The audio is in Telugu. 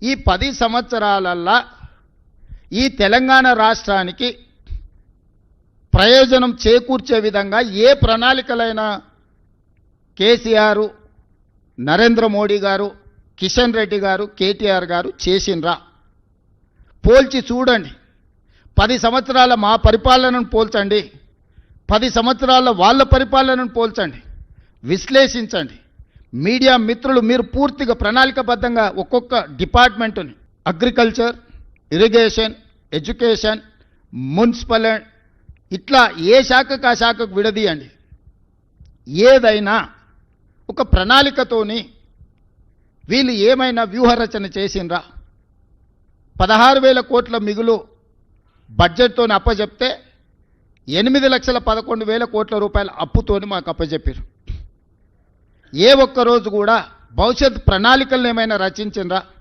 ఈ 10 సంవత్సరాలల్లా ఈ తెలంగాణ రాష్ట్రానికి ప్రయోజనం చేకూర్చే విధంగా ఏ ప్రణాళికలైనా కేసీఆర్, నరేంద్ర మోడీ గారు, కిషన్ రెడ్డి గారు, కేటీఆర్ గారు చేసిండ్రా? పోల్చి చూడండి. 10 సంవత్సరాల మా పరిపాలనను పోల్చండి, 10 సంవత్సరాల వాళ్ళ పరిపాలనను పోల్చండి, విశ్లేషించండి. మీడియా మిత్రులు మీరు పూర్తిగా ప్రణాళికబద్ధంగా ఒక్కొక్క డిపార్ట్మెంటుని, అగ్రికల్చర్, ఇరిగేషన్, ఎడ్యుకేషన్, మున్సిపల్, ఇట్లా ఏ శాఖకు ఆ శాఖకు విడదీయండి. ఏదైనా ఒక ప్రణాళికతోని వీళ్ళు ఏమైనా వ్యూహరచన చేసిండ్రా? 16,000 కోట్ల మిగులు బడ్జెట్తో అప్పచెప్తే 8,11,000 కోట్ల రూపాయల అప్పుతోని మాకు అప్పచెప్పారు. ఏ ఒక్క రోజు కూడా భవిష్యత్ ప్రణాళికలను ఏమైనా రచించిండ్రా?